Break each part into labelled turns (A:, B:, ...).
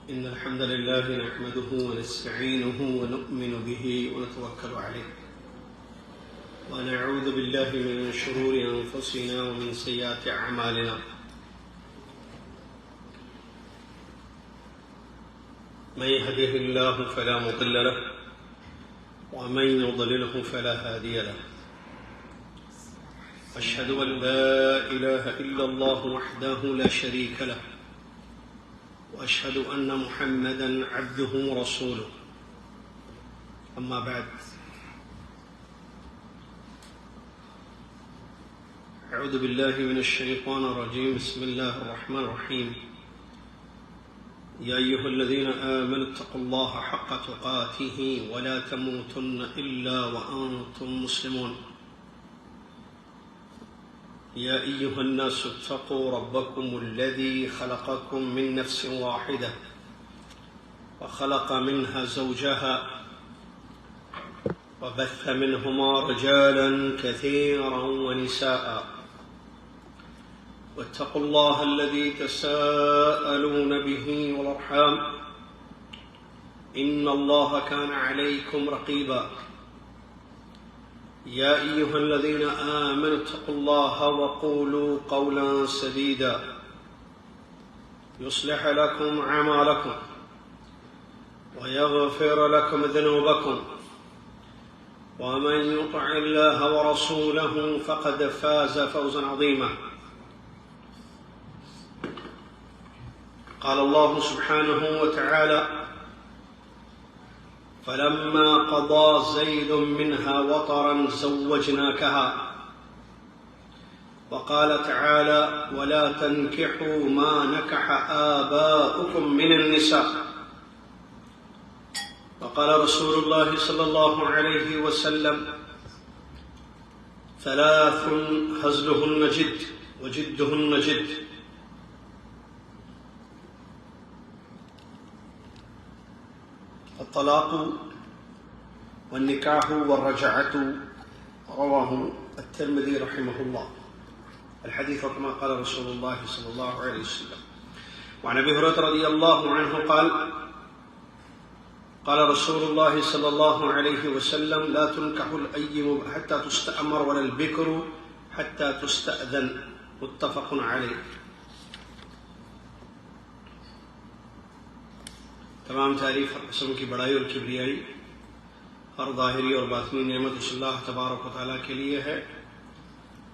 A: إن الحمد لله نحمده ونستعينه ونؤمن به ونتوكل عليه ونعوذ بالله من شرور أنفسنا ومن سيئات أعمالنا من يهده الله فلا مضل له ومن يضلله فلا هادي له أشهد أن لا إله إلا الله وحده لا شريك له وأشهد أن محمدًا عبده ورسوله أما بعد أعوذ بالله من الشيطان الرجيم بسم الله الرحمن الرحيم يا أيها الذين آمنوا اتقوا الله حق تقاته ولا تموتن إلا وأنتم مسلمون يا أيها الناس اتقوا ربكم الذي خلقكم من نفس واحدة وخلق منها زوجها وبث منهما رجالا كثيرا ونساء واتقوا الله الذي تساءلون به والأرحام إن الله كان عليكم رقيبا يا أيها الذين آمنوا اتقوا الله وقولوا قولا سديدا يصلح لكم أعمالكم ويغفر لكم ذنوبكم ومن يطع الله ورسوله فقد فاز فوزا عظيما قال الله سبحانه وتعالى فلما قضى زيد منها وطرا زوجناكها وقال تعالى ولا تنكحوا ما نكح آباؤكم من النساء وقال رسول الله صلى الله عليه وسلم ثلاث هزلهن جد وجدهن جد الطلاق والنكاح والرجعة رواه الترمذي رحمه الله الحديث كما قال رسول الله صلى الله عليه وسلم وعن أبي هريرة رضي الله عنه قال قال رسول الله صلى الله عليه وسلم لا تنكح الأيم حتى تستأمر ولا البكر حتى تستأذن متفق عليه. تمام تعریف قسم کی بڑائی اور کبریائی ہر ظاہری اور باطنی نعمت اس اللہ تبارک و تعالیٰ کے لیے ہے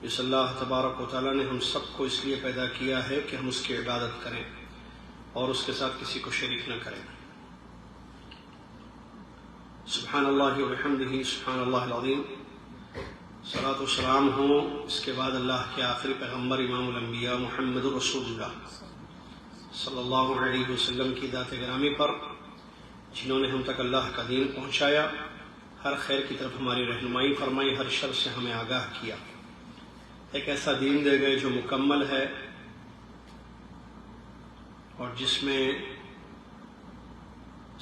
A: جس اللہ تبارک و تعالیٰ نے ہم سب کو اس لیے پیدا کیا ہے کہ ہم اس کی عبادت کریں اور اس کے ساتھ کسی کو شریک نہ کریں. سبحان اللہ وبحمدہ سبحان اللہ العظیم. صلاۃ و سلام ہو اس کے بعد اللہ کے آخری پیغمبر امام الانبیاء محمد رسول اللہ صلی اللہ علیہ وسلم کی ذات گرامی پر جنہوں نے ہم تک اللہ کا دین پہنچایا، ہر خیر کی طرف ہماری رہنمائی فرمائی، ہر شر سے ہمیں آگاہ کیا. ایک ایسا دین دے گئے جو مکمل ہے اور جس میں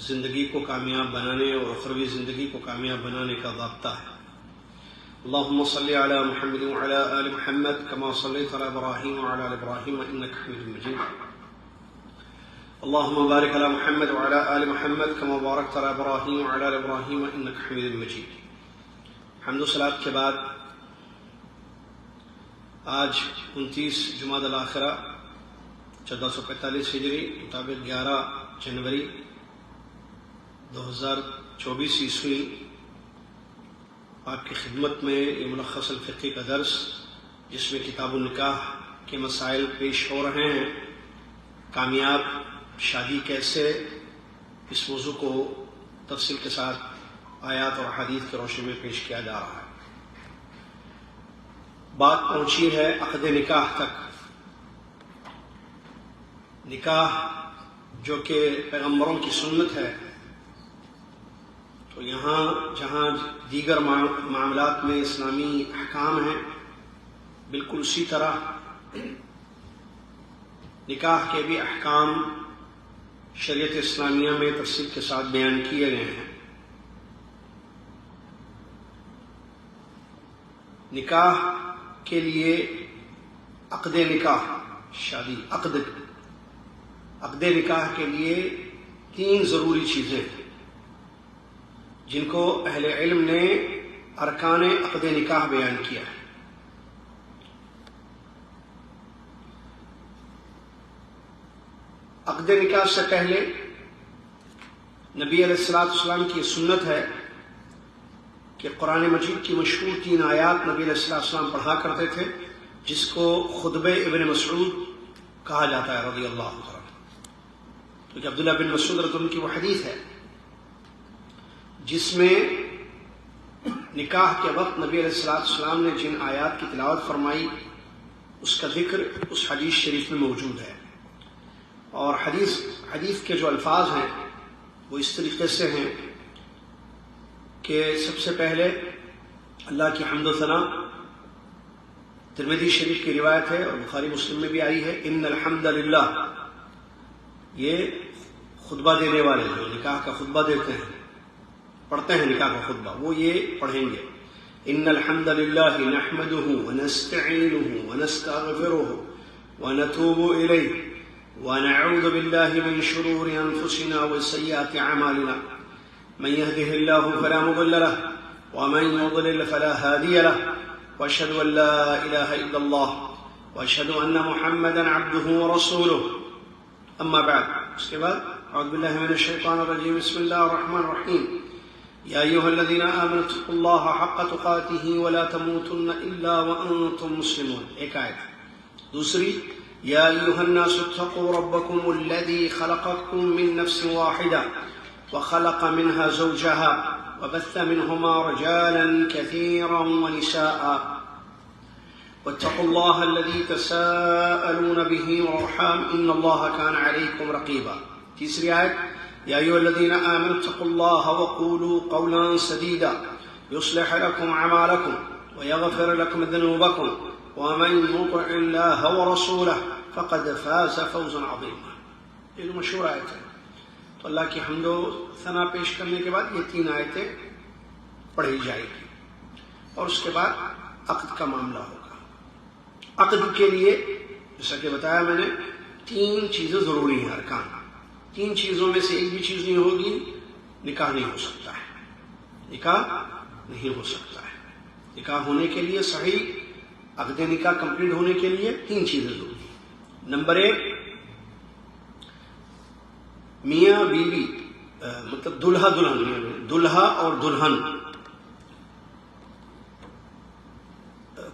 A: زندگی کو کامیاب بنانے اور اخروی زندگی کو کامیاب بنانے کا ضابطہ ہے. اللهم صل على محمد وعلى آل محمد كما صليت على إبراهيم وعلى آل إبراهيم إنك حميد مجيد. اللهم بارك على محمد وعلى آل محمد كما باركت على إبراهيم وعلى آل إبراهيم إنك حميد مجيد. حمد و صلات کے بعد آج 29 جمادی الاخرہ 1445 ہجری مطابق 11 جنوری 2024 عیسوی آپ کی خدمت میں یہ ملخص الفقہ کا درس جس میں کتاب النکاح کے مسائل پیش ہو رہے ہیں. کامیاب شادی کیسے، اس موضوع کو تفصیل کے ساتھ آیات اور حدیث کی روشنی میں پیش کیا جا رہا ہے. بات پہنچی ہے عقد نکاح تک. نکاح جو کہ پیغمبروں کی سنت ہے، تو یہاں جہاں دیگر معاملات میں اسلامی احکام ہیں، بالکل اسی طرح نکاح کے بھی احکام شریعت اسلامیہ میں تفصیل کے ساتھ بیان کیے گئے ہیں. نکاح کے لیے عقد نکاح، شادی عقد نکاح کے لیے تین ضروری چیزیں ہیں جن کو اہل علم نے ارکان عقد نکاح بیان کیا ہے. عقد نکاح سے پہلے نبی علیہ الصلوۃ والسلام کی سنت ہے کہ قرآن مجید کی مشہور 3 آیات نبی علیہ الصلوۃ والسلام پڑھا کرتے تھے، جس کو خطبہ ابن مسعود کہا جاتا ہے رضی اللہ عنہ. کیونکہ عبداللہ بن مسعود رضی اللہ عنہ کی وہ حدیث ہے جس میں نکاح کے وقت نبی علیہ الصلوۃ والسلام نے جن آیات کی تلاوت فرمائی اس کا ذکر اس حدیث شریف میں موجود ہے. اور حدیث کے جو الفاظ ہیں وہ اس طریقے سے ہیں کہ سب سے پہلے اللہ کی حمد و ثنا، ترمذی شریف کی روایت ہے اور بخاری مسلم میں بھی آئی ہے، ان الحمد للہ، یہ خطبہ دینے والے جو نکاح کا خطبہ دیتے ہیں، پڑھتے ہیں نکاح کا خطبہ، وہ یہ پڑھیں گے، ان الحمد للہ نحمده ونستعینه ونستغفره ونتوب الیہ ونعوذ باللہ من شرور انفسنا وسیئات اعمالنا من يهده الله فلا مضل له ومن يضلل فلا هادي له واشهد ان لا اله الا الله واشهد ان محمدا عبده ورسوله. اما بعد، اس کے بعد اعوذ باللہ من الشیطان الرجیم، بسم اللہ الرحمن الرحیم، یا ایھا الذین آمنوا اتقوا اللہ حق تقاتہ ولا تموتن الا وانتم مسلمون. ایک آیت. دوسری، یا ایھا الناس اتقوا ربکم الذی خلقکم من نفس واحدہ وخلق منها زوجها وبث منهما رجالا كثيرا ونساء واتقوا الله الذي تساءلون به والارحام ان الله كان عليكم رقيبا. تیسری آیت، یا ایھا الذین آمنوا اتقوا الله وقولوا قولا سدیدا يصلح لكم اعمالكم ويغفر لكم ذنوبكم ومن يطع الله ورسوله فقد فاز فوزا عظيما. یہ مشہور آیت ہے. تو اللہ کی حمد و ثنا پیش کرنے کے بعد یہ 3 آیتیں پڑھی جائے گی اور اس کے بعد عقد کا معاملہ ہوگا. عقد کے لیے جیسا کہ بتایا میں نے 3 چیزیں ضروری ہیں، ارکان. 3 چیزوں میں سے ایک بھی چیز نہیں ہوگی نکاح نہیں ہو سکتا ہے. نکاح نہیں ہو سکتا ہے. نکاح ہونے کے لیے، صحیح عقد نکاح کمپلیٹ ہونے کے لیے 3 چیزیں ضروری ہیں. نمبر 1، میاں بیوی مطلب دلہا دلہن، دلہا اور دلہن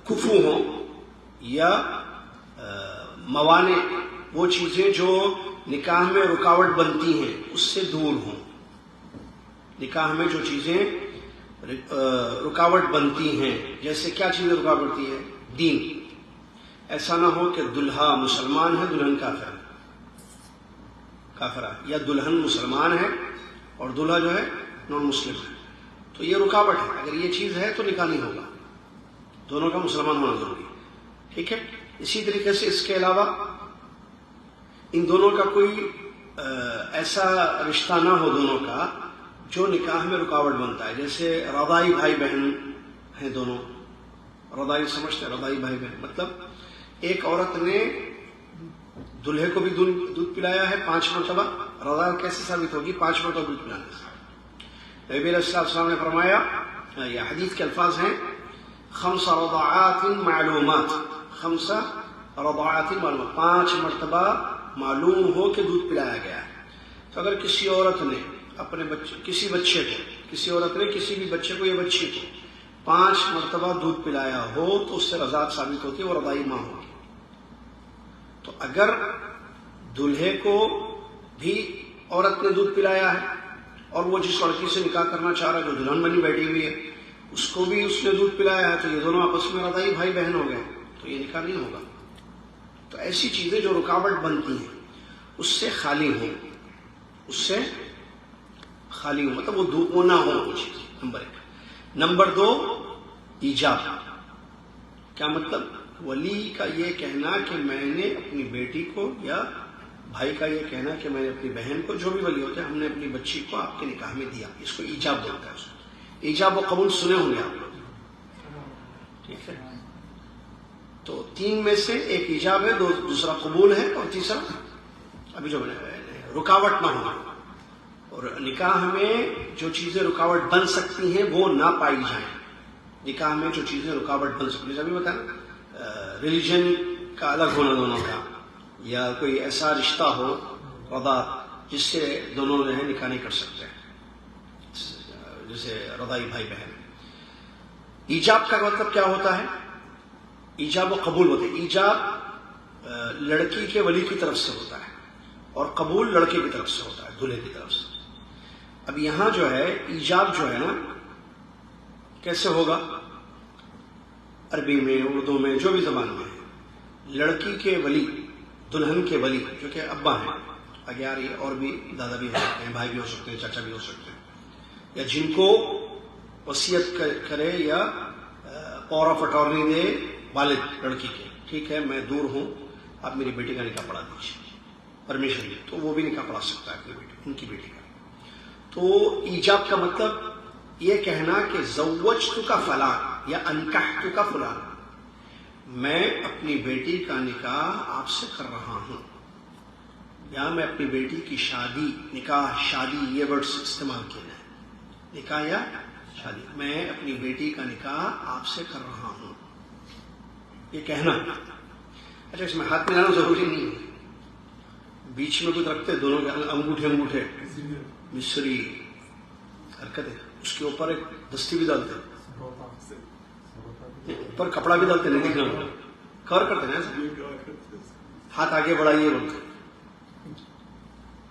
A: کفو ہوں یا موانع، وہ چیزیں جو نکاح میں رکاوٹ بنتی ہیں اس سے دور ہوں. نکاح میں جو چیزیں رکاوٹ بنتی ہیں، جیسے کیا چیزیں رکاوٹ بنتی ہے؟ دین. ایسا نہ ہو کہ دلہا مسلمان ہے دلہن کافرہ، یا دلہن مسلمان ہے اور دلہا جو ہے نان مسلم ہے، تو یہ رکاوٹ ہے. اگر یہ چیز ہے تو نکاح نہیں ہوگا. دونوں کا مسلمان ہونا ضروری ہے. ٹھیک ہے. اسی طریقے سے اس کے علاوہ ان دونوں کا کوئی ایسا رشتہ نہ ہو دونوں کا جو نکاح میں رکاوٹ بنتا ہے. جیسے رضائی بھائی بہن ہیں دونوں. رضائی سمجھتے ہیں؟ رضائی بھائی بہن مطلب ایک عورت نے دلہے کو بھی دودھ پلایا ہے 5 مرتبہ. رضا کیسے ثابت ہوگی؟ 5 مرتبہ دودھ پلانے سے. نبی علیہ السلام نے فرمایا، یہ حدیث کے الفاظ ہیں، 5 رضاعات معلومات، 5 رضاعات معلومات، 5 مرتبہ معلوم ہو کہ دودھ پلایا گیا ہے. تو اگر کسی عورت نے اپنے بچے، کسی عورت نے کسی بھی بچے کو یا بچی کو 5 مرتبہ دودھ پلایا ہو تو اس سے رضاعت ثابت ہوتی ہے، وہ رضائی ماں ہوگی. تو اگر دلہے کو بھی عورت نے دودھ پلایا ہے اور وہ جس لڑکی سے نکاح کرنا چاہ رہا ہے جو دلہن بنی بیٹھی ہوئی ہے اس کو بھی اس نے دودھ پلایا ہے، تو یہ دونوں آپس میں رضائی بھائی بہن ہو گئے، تو یہ نکاح نہیں ہوگا. تو ایسی چیزیں جو رکاوٹ بنتی ہیں اس سے خالی ہوں، مطلب وہ نہ ہو وہ چیز. نمبر 1. نمبر 2، ایجاب. کیا مطلب؟ ولی کا یہ کہنا کہ میں نے اپنی بیٹی کو، یا بھائی کا یہ کہنا کہ میں نے اپنی بہن کو، جو بھی ولی ہوتے ہیں، ہم نے اپنی بچی کو آپ کے نکاح میں دیا. اس کو ایجاب بولتا ہے. ایجاب و قبول سنے ہوں گے آپ لوگ. ٹھیک ہے. تو 3 میں سے ایک ایجاب ہے، دوسرا قبول ہے، اور تیسرا ابھی جو رکاوٹ نہ ہونا. اور نکاح میں جو چیزیں رکاوٹ بن سکتی ہیں وہ نہ پائی جائیں. نکاح میں جو چیزیں رکاوٹ بن سکتی ہیں، ابھی بتایا ریلیجن کا الگ ہونا دونوں کا، یا کوئی ایسا رشتہ ہو رضاعت جس سے دونوں جو ہے نکاح نہیں کر سکتے، جیسے رضائی بھائی بہن. ایجاب کا مطلب کیا ہوتا ہے؟ ایجاب و قبول ہوتے ہیں. ایجاب لڑکی کے ولی کی طرف سے ہوتا ہے اور قبول لڑکے کی طرف سے ہوتا ہے، دولہے کی طرف سے. اب یہاں جو ہے ایجاب جو ہے نا کیسے ہوگا؟ عربی میں، اردو میں، جو بھی زبان میں ہے، لڑکی کے ولی، دلہن کے ولی جو کہ ابا ہیں، اگیار یہ اور بھی دادا بھی ہو سکتے ہیں، بھائی بھی ہو سکتے ہیں، چاچا بھی ہو سکتے ہیں، یا جن کو وصیت کرے یا پاور آف اٹارنی دے والد لڑکی کے، ٹھیک ہے میں دور ہوں، آپ میری بیٹی کا نکاح پڑھا دیجیے، پرمیشن دی، تو وہ بھی نکاح پڑھا سکتا ہے اپنی بیٹی، ان کی بیٹی کا. تو ایجاب کا مطلب یہ کہنا کہ زوجتک فلاں یا انکحتک فلاں، میں اپنی بیٹی کا نکاح آپ سے کر رہا ہوں، یا میں اپنی بیٹی کی شادی، نکاح شادی یہ ورڈز استعمال کیے ہیں، نکاح یا شادی، میں اپنی بیٹی کا نکاح آپ سے کر رہا ہوں، یہ کہنا. اچھا اس میں ہاتھ ملانا ضروری نہیں ہے، بیچ میں کچھ رکھتے دونوں کے انگوٹھے مصری حرکت ہے، اس کے اوپر ایک دستی بھی ڈالتے ہیں، اوپر کپڑا بھی ڈالتے، نہیں دکھنا کور کرتے ہیں، ہاتھ آگے بڑھائیے بولتے.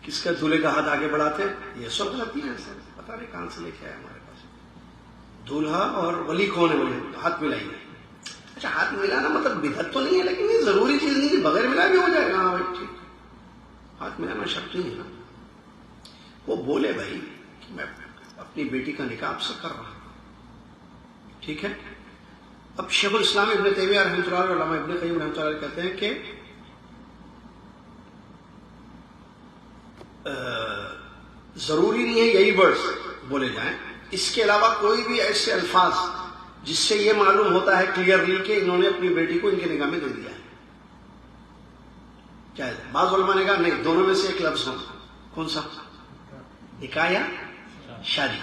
A: کس کا دولہے کا ہاتھ آگے بڑھاتے؟ یہ سب غلطی ہے، پتہ نہیں کہاں سے لے کے آئے ہمارے پاس. دولہا اور ولی کون ہے؟ بولے ہاتھ ملائیے. اچھا ہاتھ ملانا مطلب بدعت تو نہیں ہے، لیکن یہ ضروری چیز نہیں کہ بغیر ملا بھی ہو جائے گا. ہاں بھائی ٹھیک، ہاتھ ملانا شرط نہیں ہے نا. وہ بولے بھائی کہ میں اپنی بیٹی کا نکاح آپ سے کر رہا ہوں، ٹھیک ہے. اب شیخ الاسلام ابن تیمیہ رحمۃ اللہ علیہ، علامہ ابن قیم رحمۃ اللہ علیہ کہتے ہیں کہ ضروری نہیں ہے یہی ورڈز بولے جائیں، اس کے علاوہ کوئی بھی ایسے الفاظ جس سے یہ معلوم ہوتا ہے کلیئرلی کہ انہوں نے اپنی بیٹی کو ان کے نکاح میں دے دیا ہے. کیا ہے؟ بعض علماء نے کہا نہیں، دونوں میں سے ایک لفظ ہو. کون سا؟ نکاح یا شادی.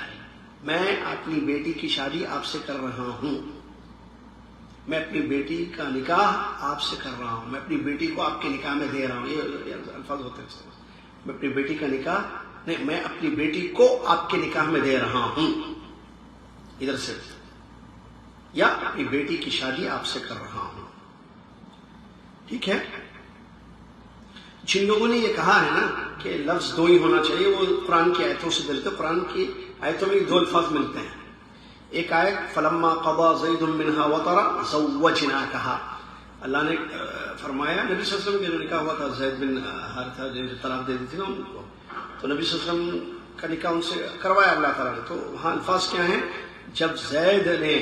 A: میں اپنی بیٹی کی شادی آپ سے کر رہا ہوں، میں اپنی بیٹی کا نکاح آپ سے کر رہا ہوں، میں اپنی بیٹی کو آپ کے نکاح میں دے رہا ہوں. یہ الفاظ ہوتے ہیں. میں اپنی بیٹی کا نکاح نہیں، میں اپنی بیٹی کو آپ کے نکاح میں دے رہا ہوں ادھر سے، یا اپنی بیٹی کی شادی آپ سے کر رہا ہوں، ٹھیک ہے. جن لوگوں نے یہ کہا ہے نا کہ لفظ دو ہی ہونا چاہیے، وہ قرآن کی آیتوں سے دلتے. قرآن کی آیتوں میں دو الفاظ ملتے ہیں. ایک آیت فلما قضى زید منها وطرا زوجناکہا، اللہ نے فرمایا نبی صلی اللہ علیہ وسلم کا جو نکاح ہوا تھا زید بن حارثہ جو طلاق دے دی تھی نا ان کو، تو نبی صلی اللہ علیہ وسلم کا نکاح ان سے کروایا اللہ تعالیٰ نے. تو وہاں الفاظ کیا ہیں؟ جب زید نے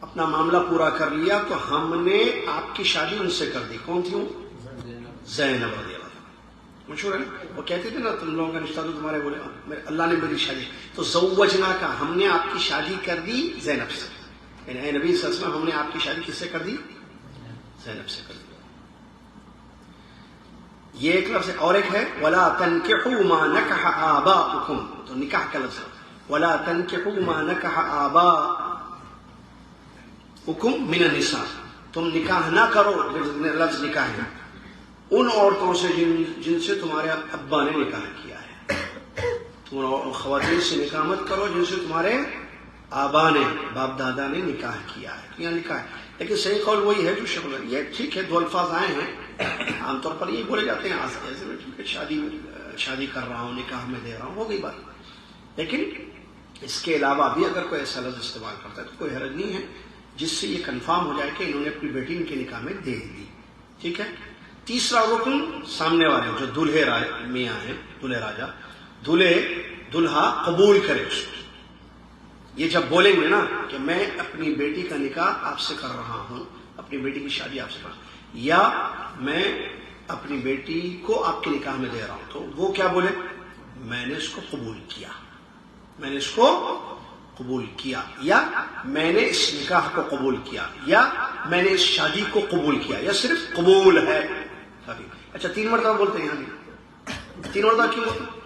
A: اپنا معاملہ پورا کر لیا تو ہم نے آپ کی شادی ان سے کر دی. کون تھی وہ؟ زینب رضی اللہ عنہ. مشہور ہے نا، وہ کہتے تھے نا تم لوگوں کا رشتہ تو تمہارے، بولے اللہ نے میری شادی، تو زوجنا کا ہم نے آپ کی شادی کر دی زینب سے. یعنی اے نبی صلی اللہ علیہ وسلم ہم نے آپ کی شادی کس سے کر دی؟ زینب سے کر دی. یہ ایک لفظ ہے. اور ایک ہے ولا تنکحوا ما نکح آباؤکم، تو نکاح کا لفظ ہے ولا تنکحوا ما نکح آباؤکم من النساء، تم نکاح نہ کرو، لفظ نکاح ہے، ان عورتوں سے جن سے تمہارے ابا نے نکاح کیا ہے. تم خواتین سے نکاح مت کرو جن سے تمہارے آبا نے، باپ دادا نے نکاح کیا ہے. یہاں لکھا ہے، لیکن صحیح قول وہی ہے جو شکل ہے. یہ ٹھیک ہے دو الفاظ آئے ہیں، عام طور پر یہ بولے جاتے ہیں ایسے میں، ٹھیک ہے شادی کر رہا ہوں، نکاح میں دے رہا ہوں، ہو گئی بات. لیکن اس کے علاوہ بھی اگر کوئی ایسا لفظ استعمال کرتا ہے تو کوئی حرج نہیں ہے، جس سے یہ کنفرم ہو جائے کہ انہوں نے اپنی بیٹی ان کے نکاح میں دے دی. ٹھیک ہے. تیسرا رکن سامنے والے جو دولہے میاں ہیں، دولہے راجا، دولہا قبول کرے اس کو. یہ جب بولیں گے نا کہ میں اپنی بیٹی کا نکاح آپ سے کر رہا ہوں، اپنی بیٹی کی شادی آپ سے کر رہا ہوں، یا میں اپنی بیٹی کو آپ کے نکاح میں دے رہا ہوں، تو وہ کیا بولے؟ میں نے اس کو قبول کیا، میں نے اس کو قبول کیا، یا میں نے اس نکاح کو قبول کیا، یا میں نے اس شادی کو قبول کیا، یا صرف قبول ہے. اچھا 3 مرتبہ بولتے ہیں یہاں بھی. 3 مرتبہ کیوں بولتے ہیں؟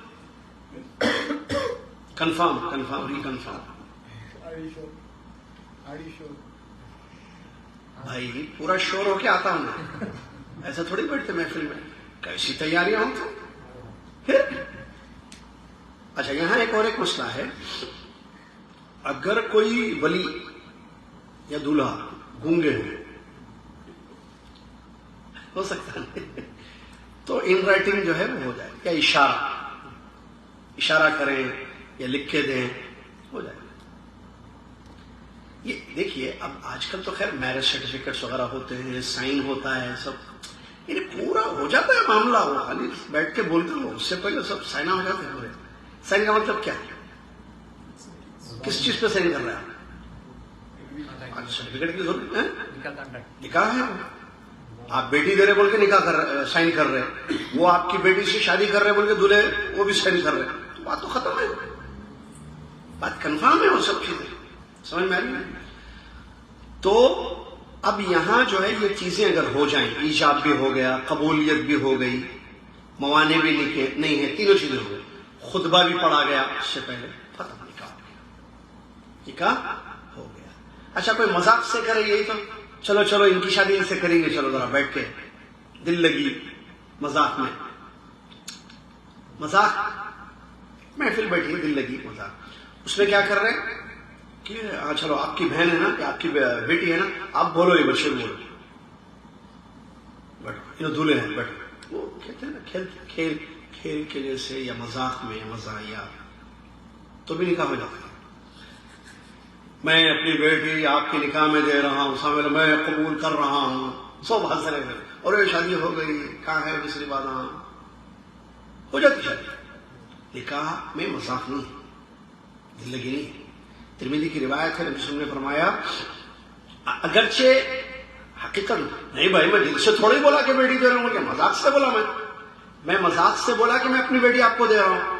A: Confirm reconfirm. بھائی پورا شور ہو کے آتا ہوں میں، ایسا تھوڑی بیٹھتے محفل میں، کیسی تیاریاں ہوں تو پھر. اچھا یہاں ایک اور ایک مسئلہ ہے، اگر کوئی ولی یا دولہا گونگے ہو سکتا ہے تو ان رائٹنگ جو ہے وہ ہو جائے، یا اشارہ کریں یا لکھ کے دیں، ہو جائے. یہ دیکھیے اب آج کل تو خیر میرج سرٹیفکیٹس وغیرہ ہوتے ہیں، سائن ہوتا ہے، سب یہ پورا ہو جاتا ہے معاملہ. وہ خالی بیٹھ کے بولتے ہو، اس سے پہلے سب سائن ہو جاتے ہیں پورے. سائن کا مطلب کیا ہے؟ کس چیز پہ سائن کر رہے ہیں آپ؟ سرٹیفکیٹ کی ضرورت ہے، نکاح ہے. آپ بیٹی دے رہے بول کے نکاح کر رہے، سائن کر رہے، وہ آپ کی بیٹی سے شادی کر رہے بول کے دولہے وہ بھی سائن کر رہے، تو بات تو ختم ہے، بات کنفرم ہے. وہ سب چیزیں سمجھ میں آ رہی ہے. تو اب یہاں جو ہے یہ چیزیں اگر ہو جائیں، ایجاب بھی ہو گیا، قبولیت بھی ہو گئی، موانع بھی لکھے نہیں ہے، تینوں چیزیں ہو گئی، خطبہ بھی پڑھا گیا اس سے پہلے، ختم، نکاح ہو گیا. اچھا کوئی مذاق سے کرے، یہی تو چلو ان کی شادی ان سے کریں گے، چلو ذرا بیٹھ کے، دل لگی مذاق میں، مذاق محفل بیٹھی دل لگی مذاق، اس میں کیا کر رہے ہیں کہ چلو آپ کی بہن ہے نا، کہ آپ کی بیٹی ہے نا، آپ بولو یہ بشیر بولو، بیٹھو یہ دولہے ہیں بیٹھو. وہ کہتے ہیں نا کھیل کے جیسے یا مذاق میں مزاحیہ، تو بھی نکاح ہو جاتا ہے. میں اپنی بیٹی آپ کے نکاح میں دے رہا ہوں، سامنے میں قبول کر رہا ہوں، سب ہنس رہے ہیں، اور یہ شادی ہو گئی، کہاں ہے دوسری بات، ہو جاتی شادی. نکاح میں مذاق نہیں ہے، دل لگی نہیں ہے. ترمذی کی روایت ہے، نبی صلی اللہ علیہ وسلم نے فرمایا اگرچہ حقیقت نہیں بھائی میں دل سے تھوڑی بولا کہ بیٹی دے رہا ہوں، کہ مذاق سے بولا، میں مذاق سے بولا کہ میں اپنی بیٹی آپ کو دے رہا ہوں،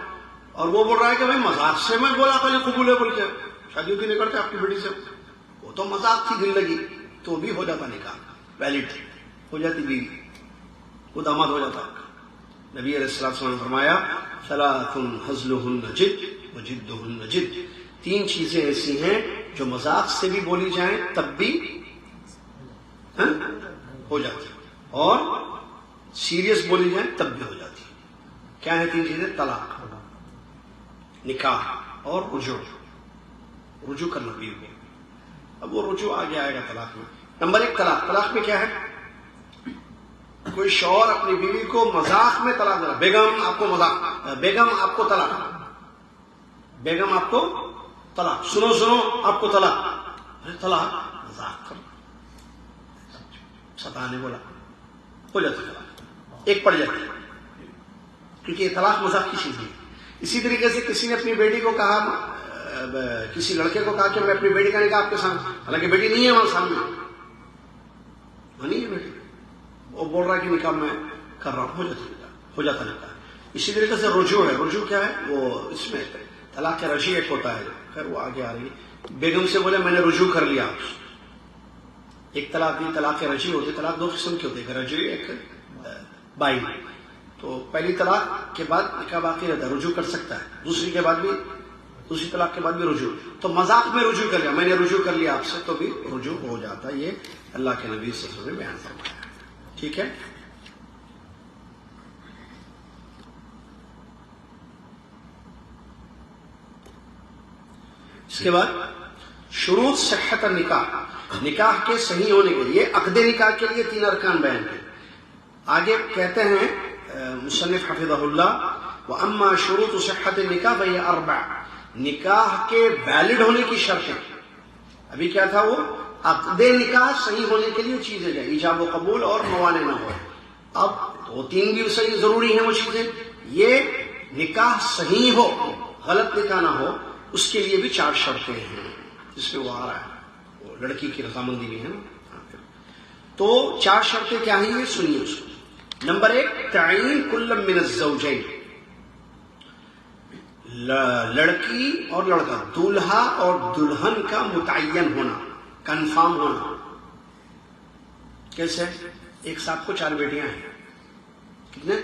A: اور وہ بول رہا ہے کہ میں مذاق سے میں بولا کہ قبول ہے بول کے شادی بھی نہیں کرتے آپ کی بیٹی سے. وہ تو مذاق تھی، دل لگی تو بھی ہو جاتا نکاح، ویلڈ ہو جاتی بیوی، وہ داماد ہو جاتا. نبی علیہ السلام نے فرمایا ثلاث ہزلہن جد وجدہن جد، تین چیزیں ایسی ہیں جو مذاق سے بھی بولی جائیں تب بھی ہو جاتی، اور سیریس بولی جائیں تب بھی ہو جاتی. کیا ہے تین چیزیں؟ طلاق، نکاح اور رجوع کرنا بیوی کو. اب وہ رجوع آگے آئے گا طلاق میں. نمبر ایک طلاق میں کیا ہے؟ کوئی شوہر اپنی بیوی کو مذاق میں طلاق دے، بیگم آپ کو طلاق، سنو آپ کو طلاق، مذاق کر ستانے بولا، ہو جاتی طلاق، ایک پڑ جاتی، کیونکہ یہ طلاق مذاق کی چیز ہے. اسی طریقے سے کسی نے اپنی بیٹی کو کہا، کسی لڑکے کو کہا کہ میں اپنی بیٹی کا نکاح آپ کے سامنے، حالانکہ بیٹی نہیں ہے وہاں سامنے، نہیں ہے بیٹی، وہ بول رہا ہے کہ نکاح میں کر رہا ہوں، ہو جاتا نکاح. اسی طریقے سے رجوع ہے. رجوع کیا ہے؟ وہ اس میں طلاق رجعی ایک ہوتا ہے، خیر وہ آگے آ رہی ہے. بیگم سے بولے میں نے رجوع کر لیا، ایک طلاق دی، طلاق رجعی ہوتی. طلاق دو قسم کی ہوتی ہے، ایک رجعی ایک بائی. تو پہلی طلاق کے بعد نکاح باقی رہتا ہے، رجوع کر سکتا ہے، دوسری طلاق کے بعد بھی رجوع. تو مذاق میں رجوع کر لیا، میں نے رجوع کر لیا آپ سے، تو بھی رجوع ہو جاتا. یہ اللہ کے نبی صلی اللہ علیہ وسلم نے بیان فرمایا. ٹھیک ہے. اس کے بعد شروط صحت النکاح، نکاح کے صحیح ہونے کے لیے، عقد نکاح کے لیے 3 ارکان بیان ہیں. آگے کہتے ہیں مصنف حفظہ اللہ، وَأَمَّا شُرُوطُ صِحَّةِ النِّكَاحِ فَهِيَ 4، نکاح کے ویلڈ ہونے کی شرطیں. ابھی کیا تھا؟ وہ عقد نکاح صحیح ہونے کے لیے چیزیں ہیں، ایجاب و قبول اور موانع نہ ہو. اب 2-3 بھی صحیح ضروری ہیں وہ چیزیں. یہ نکاح صحیح ہو، غلط نکاح نہ ہو، اس کے لیے بھی 4 شرطیں ہیں، جس میں وہ آ رہا ہے، وہ لڑکی کی رضامندی بھی ہے نا. تو 4 شرطیں کیا ہیں یہ سنیے اس کو. نمبر 1، تعین کل من الزوجین، لڑکی اور لڑکا، دولہا اور دلہن کا متعین ہونا، کنفرم ہونا. کیسے؟ ایک صاحب کو 4 بیٹیاں ہیں. کتنے؟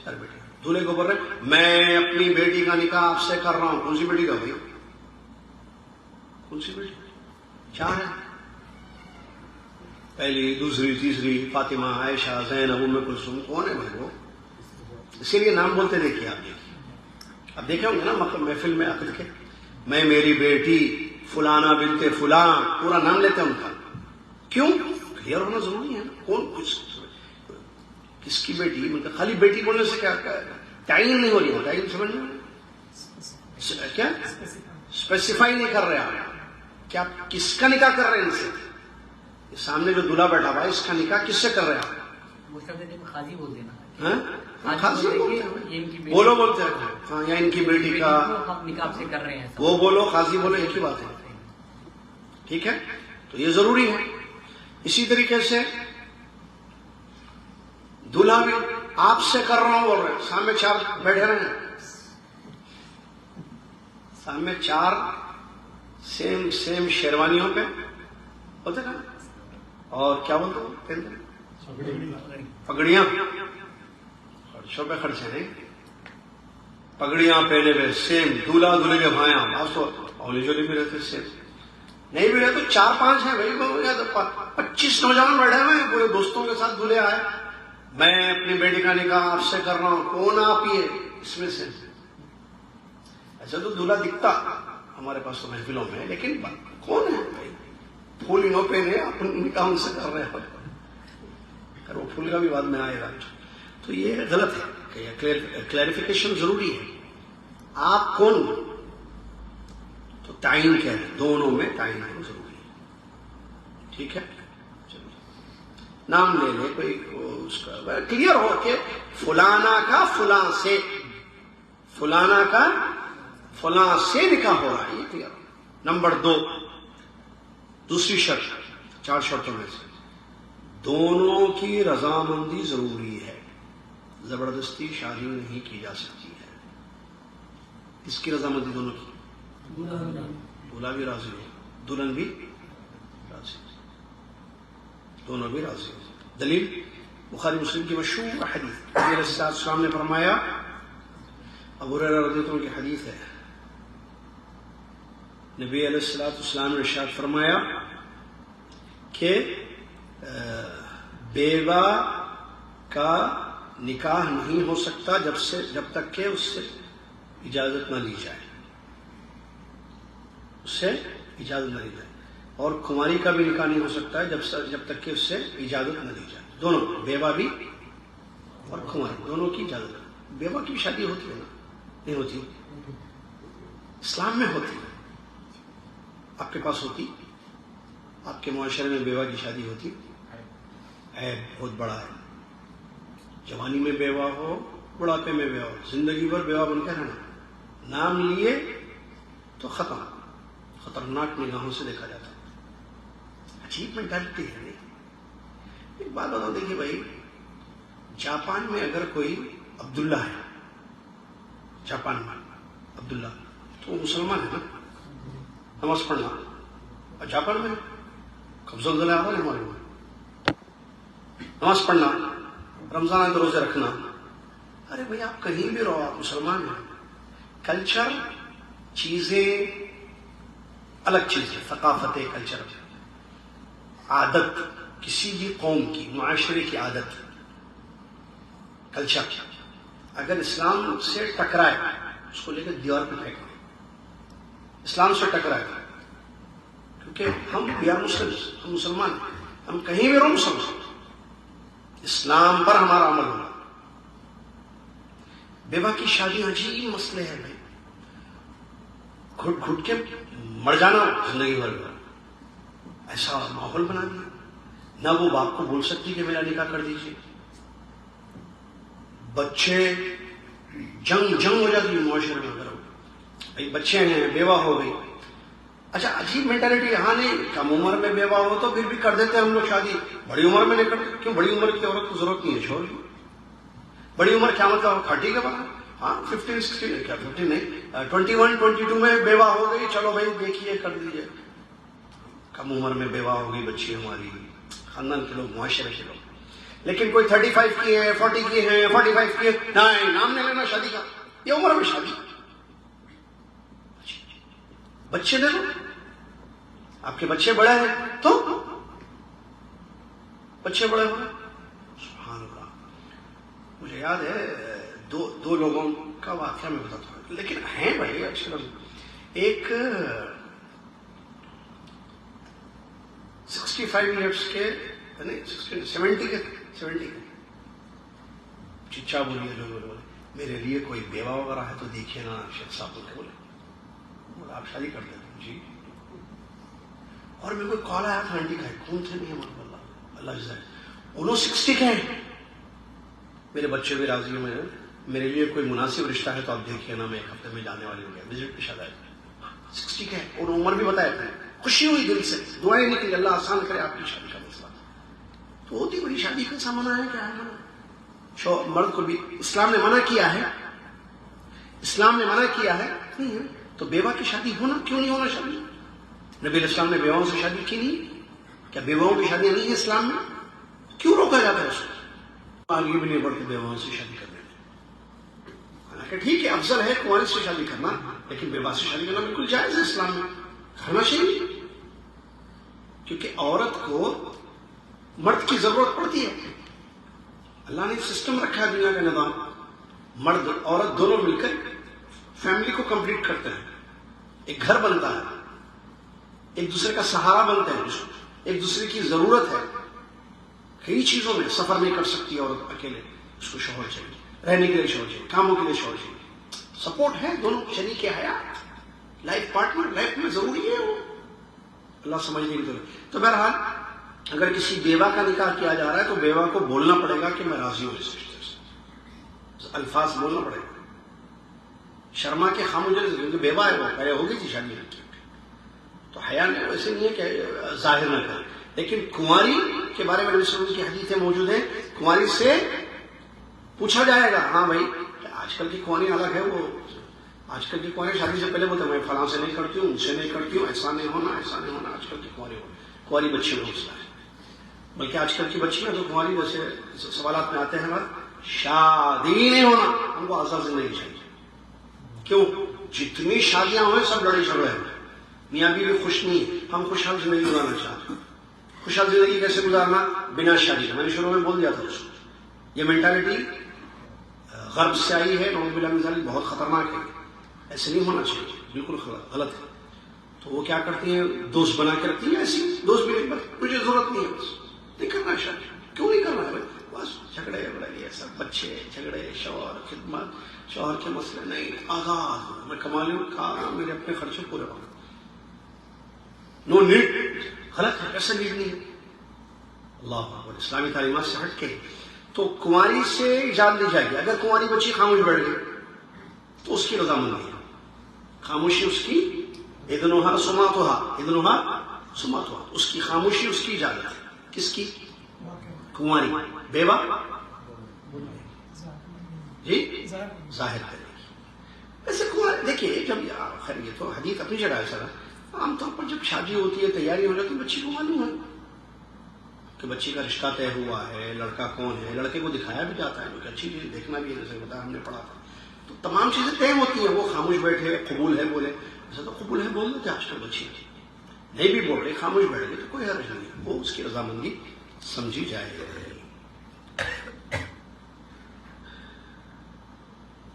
A: 4 بیٹیاں. دولہے کو بول رہے میں اپنی بیٹی کا نکاح آپ سے کر رہا ہوں. کون سی بیٹی کا بھائی؟ کون سی بیٹی؟ 4 ہے. پہلی، دوسری، تیسری، فاطمہ، عائشہ، زینب، ام کلثوم. کون ہے بھائی وہ؟ اسی لیے نام بولتے دیکھیے. آپ دیکھیے، اب دیکھے ہوں گے نا محفل میں عقد کے، میں میری بیٹی فلانا بنت فلاں، پورا نام لیتے ہیں ان کا. کیوں؟ کلیئر ہونا ضروری ہے نا. کون کس کی بیٹی؟ مطلب خالی بیٹی بولنے سے کیا تعین نہیں ہو رہی ہے. تعین سمجھ میں کیا اسپیسیفائی نہیں کر رہے آپ. کیا کس کا نکاح کر رہے ہیں ان سے؟ سامنے جو دلہا بیٹھا ہوا ہے اس کا نکاح کس سے کر رہے ہیں آپ؟
B: خاصی بول دینا.
A: بولو بولتے ہیں ہاں، یا ان کی بیٹی کا
B: نکاح سے کر رہے ہیں،
A: وہ بولو، قاضی بولو، ایک ہی بات ہے. ٹھیک ہے، تو یہ ضروری ہے. اسی طریقے سے دلہا بھی آپ سے کر رہا ہوں بول رہے ہیں. سامنے 4 بیٹھے رہے ہیں، سامنے 4 سیم شیروانیوں پہ ہوتے نا. اور کیا بولتے ہیں؟ پگڑیاں. خرچوں پہ خرچے نہیں، پگڑیاں پہنے ہوئے سیم. دولہا دولہے کے بھائیاں آپ تو اولی جولی بھی رہتے سیم. نہیں بھی رہے تو 4-5 ہیں بھائی. 25 نوجوان بیٹھے ہوئے ہیں پورے دوستوں کے ساتھ. دولہے آئے، میں اپنی بیٹی کا نکاح آپ سے کر رہا ہوں. کون آپ یہ اس میں سے؟ ایسا تو دولہا دکھتا ہمارے پاس تو محفلوں میں، لیکن کون ہے بھائی؟ پھول انہوں پہنے، اپنے نکاح ان سے کر رہے ہیں. وہ پھول کا بھی بعد میں آئے گا. تو یہ غلط ہے کہ کلیریفیکیشن ضروری ہے. آپ کون تو تعین کیا ہے، دونوں میں تعین ہونا ضروری ہے. ٹھیک ہے، نام لے لے کوئی اس کا کلیئر ہو کہ فلانا کا فلاں سے، فلانا کا فلاں سے نکاح ہو رہا ہے. یہ کلیئر. نمبر 2، دوسری شرط 4 شرطوں میں سے دونوں کی رضامندی ضروری ہے. زبردستی شادی نہیں کی جا سکتی ہے. اس کی رضامندی دونوں کی. دولہا بھی راضی ہو، دلہن بھی راضی ہو، دونوں بھی راضی ہو. دلیل بخاری مسلم کی مشہور حدیث، نبی علیہ السلام نے فرمایا، ابو ہریرہ رضی اللہ عنہ کی حدیث ہے، نبی علیہ السلام نے ارشاد فرمایا کہ بیوہ کا نکاح نہیں ہو سکتا جب تک کہ اس سے اجازت نہ لی جائے. اس سے اجازت نہ لی جائے. اور کماری کا بھی نکاح نہیں ہو سکتا ہے جب تک کہ اس سے اجازت نہ لی جائے. دونوں، بیوہ بھی اور کماری، دونوں کی اجازت. بیوہ کی شادی ہوتی ہے نا؟ نہیں ہوتی؟ اسلام میں ہوتی ہے. آپ کے پاس ہوتی؟ آپ کے معاشرے میں بیوہ کی شادی ہوتی؟ ہے بہت بڑا ہے. جوانی میں بیوہ ہو، بڑھاپے میں بیوہ ہو، زندگی بھر بیوہ بن کے رہنا. نام لیے تو ختم. خطرناک نگاہوں سے دیکھا جاتا. عجیب مینٹالٹی ہے. ایک بات بتاؤ، دیکھیے بھائی، جاپان میں اگر کوئی عبداللہ ہے، جاپان میں عبداللہ، تو وہ مسلمان ہے نا، نماز پڑھنا. اور جاپان میں قبضہ زلزلہ آتا ہے ہمارے میں، نماز پڑھنا، رمضان کے روزے رکھنا. ارے بھائی آپ کہیں بھی رہو، آپ مسلمان ہیں. کلچر چیزیں الگ چیز ہے. ثقافت، کلچر، عادت کسی بھی قوم کی، معاشرے کی عادت، کلچر اگر اسلام سے ٹکرائے اس کو لے کے دیوار پہ پھینکنا. اسلام سے ٹکرائے کیونکہ ہم ہم مسلمان ہیں. ہم کہیں بھی رہو مسلمان، اسلام پر ہمارا عمل ہوگا. بیوہ کی شادی عجیب مسئلے ہے بھائی. گھٹ گھٹ کے مر جانا زندگی بھر. ایسا ماحول بنا دیا. نہ وہ باپ کو بول سکتی کہ میرا نکاح کر دیجیے. بچے جنگ ہو جاتی ہے معاشرے میں. اگر بھائی بچے ہیں، بیوہ ہو گئی. اچھا عجیب مینٹالٹی. یہاں نہیں، کم عمر میں بیوہ ہو تو پھر بھی کر دیتے ہیں ہم لوگ شادی. بڑی عمر میں نہیں کرتے. کیوں؟ بڑی عمر کی عورت کو ضرورت نہیں ہے شوہر کی. بڑی عمر کیا مطلب؟ 30 کے بعد؟ ہاں 15-16 کیا 15 نہیں، 21-22 میں بیوہ ہو گئی، چلو بھائی دیکھیے کر دیجیے. کم عمر میں بیوہ ہو گئی بچی ہماری، خاندان کے لوگ، معاشرے کے لوگ. لیکن کوئی 35 کی ہے، 40 کی ہے، 45 کی ہے، نہیں نام نہیں لینا شادی کا، یہ عمر میں شادی. بچے دے دو، آپ کے بچے بڑے ہیں تو بچے بڑے ہو. سبحان اللہ. مجھے یاد ہے دو لوگوں کا واقعہ میں بتاتا ہوں، لیکن ہیں بھائی اچھے لوگ. ایک 65 ایئرس کے، نہیں 70 کے چچا بولیے میرے لیے کوئی بیوہ وغیرہ ہے تو دیکھیے نا شیخ صاحب کے. بولے آپ شادی کر دیتے جی. اور میرے کو کال آیا تھا آنٹی کا، کون تھے نہیں ہمارے اللہ جزائے، انہوں 60 کے ہیں. میرے بچے بھی راضی ہیں، میرے لیے کوئی مناسب رشتہ ہے تو آپ دیکھیے نا، میں ایک ہفتے میں جانے والی ہوں گیا وزٹ پہ شادی. 60 کے ہیں اور عمر بھی بتایا تھا. خوشی ہوئی دل سے، دعائیں نکلی اللہ آسان کرے آپ کی شادی کا مسئلہ. تو ہوتی بڑی شادی کا سامان ہے کیا ہے. مرد کو بھی اسلام نے منع کیا ہے، اسلام نے منع کیا ہے نہیں ہے تو بیوہ کی شادی ہونا کیوں نہیں ہونا. شادی نبی علیہ السلام نے بیواؤں سے شادی کی نہیں؟ کیا بیواؤں کی شادی نہیں ہے اسلام میں؟ کیوں روکا جاتا ہے اس کو؟ آگے بھی نہیں بڑھتے بیواؤں سے شادی کرنے میں. حالانکہ ٹھیک ہے افضل ہے کنواری سے شادی کرنا، لیکن بیوہ سے شادی کرنا بالکل جائز ہے اسلام میں، کرنا چاہیے. کیونکہ عورت کو مرد کی ضرورت پڑتی ہے. اللہ نے سسٹم رکھا ہے دنیا کا نظام، مرد عورت دونوں مل کر فیملی کو کمپلیٹ کرتے ہیں. ایک گھر بنتا ہے، ایک دوسرے کا سہارا بنتے ہیں، ایک دوسرے کی ضرورت ہے. کئی چیزوں میں سفر نہیں کر سکتی عورت اکیلے، اس کو شوہر چاہیے، رہنے کے لیے شوہر چاہیے، کاموں کے لیے شوہر چاہیے. سپورٹ ہے، دونوں شریک حیات، لائف پارٹنر لائف میں ضروری ہے وہ. اللہ سمجھنے کی ضرورت. تو بہرحال اگر کسی بیوہ کا نکاح کیا جا رہا ہے تو بیوہ کو بولنا پڑے گا کہ میں راضی ہوں اس رشتے سے، الفاظ بولنا پڑے گا. شرما کے خاموشی، کیونکہ بیوہ ہے وہ پہلے ہوگی تھی شادی تو حیا نے ویسے نہیں ہے کہ ظاہر نہ کرے. لیکن کنواری کے بارے میں نبی صلی اللہ علیہ وسلم کی حدیثیں موجود ہیں. کنواری سے پوچھا جائے گا، ہاں بھائی آج کل کی کنواری الگ ہے، وہ آج کل کی کنواری شادی سے پہلے بولتے میں فلاں سے نہیں کرتی ہوں، ان سے نہیں کرتی ہوں، ایسا نہیں ہونا ایسا نہیں ہونا. آج کل کی کنواری بچی میں مسئلہ ہے. بلکہ آج کل کی بچیاں جو کنواری جیسے سوالات میں آتے ہیں شادی نہیں ہونا، ہم کو آزاد زندگی چاہیے. کیوں؟ جتنی شادیاں ہوئے سب لڑائی جھگڑے ہیں، میاں بیوی خوش نہیں ہے. ہم خوشحال زندگی گزارنا چاہتے ہیں. خوشحال زندگی کیسے گزارنا؟ بنا شادی کا. میں نے شروع میں بول دیا تھا اس کو. یہ مینٹالٹی غرب سے آئی ہے، نعوذ باللہ من ذالک، بہت خطرناک ہے. ایسے نہیں ہونا چاہیے، بالکل غلط ہے. تو وہ کیا کرتی ہیں، دوست بنا کے رکھتی ہیں. ایسی دوست بھی نہیں، مجھے ضرورت نہیں ہے، بس نہیں کرنا شادی. کیوں نہیں کرنا ہے؟ بس جھگڑے بڑے سب، بچے جھگڑے، شوہر خدمت، شوہر کے مسئلے نہیں. آزاد میں کما لوں، کھا میرے اپنے خرچے پورے ہوں. نو نیڈ، غلط ہے، ایسا نیڈ نہیں ہے. اللہ اکبر. اسلامی تعلیمات سے ہٹ کے تو کنواری سے اجازت دی جائے گی. اگر کنواری بچی خاموش بیٹھ گئی تو اس کی رضامندی ہے. خاموشی اس کی، اذنها سماتها، اس کی خاموشی اس کی اجازت ہے. کس کی؟ کنواری. بیوہ جی ظاہر کرے گی. ایسے کنواری دیکھیے، جب خیر یہ تو حدیث اپنی جگہ ہے سر. عام طور پر جب شادی ہوتی ہے، تیاری ہو جاتی ہے، بچی کو معلوم ہے کہ بچی کا رشتہ طے ہوا ہے، لڑکا کون ہے. لڑکے کو دکھایا بھی جاتا ہے، کیونکہ اچھی چیز دیکھنا بھی ہے، جیسے بتایا ہم نے پڑھا تھا. تو تمام چیزیں طے ہوتی ہیں. وہ خاموش بیٹھے، قبول ہے بولے، ایسا تو قبول ہے بول دیتے آج کل بچی. نہیں بھی بول رہے، خاموش بیٹھ گئے تو کوئی حرج نہیں، وہ اس کی رضامندی سمجھی جائے.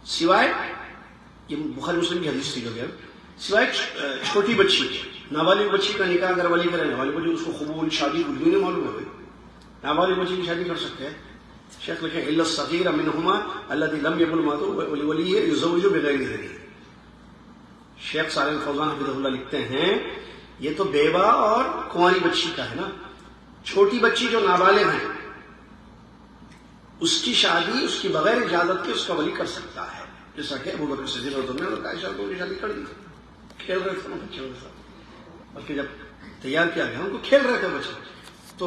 A: سوائے یہ بخاری مسلم کی حدیث تھی جو کہ سوائے چھوٹی بچی، نابالغ بچی کا نکاح اگر ولی کرے، نابالغ بچی اس کو قبول شادی کچھ بھی نہیں معلوم ہے بھائی، نابالغ بچی کی شادی کر سکتے ہیں. شیخ لکھے الا الصغیر منہما الذی لم یبلغ ما ولیہ یزوج بغیر اذنہ. شیخ صالح الفوزان حفظہ اللہ لکھتے ہیں یہ تو بیوہ اور کنواری بچی کا ہے نا. چھوٹی بچی جو نابالغ ہے اس کی شادی اس کی بغیر اجازت کے اس کا ولی کر سکتا ہے. جیسا کہ ابو بکر صدیق رضی اللہ عنہ نے عائشہ کو شادی کر دی، کھیل رہے تھے بچے کے ساتھ، بلکہ جب تیار کیا گیا ان کو کھیل رہے تھے بچے. تو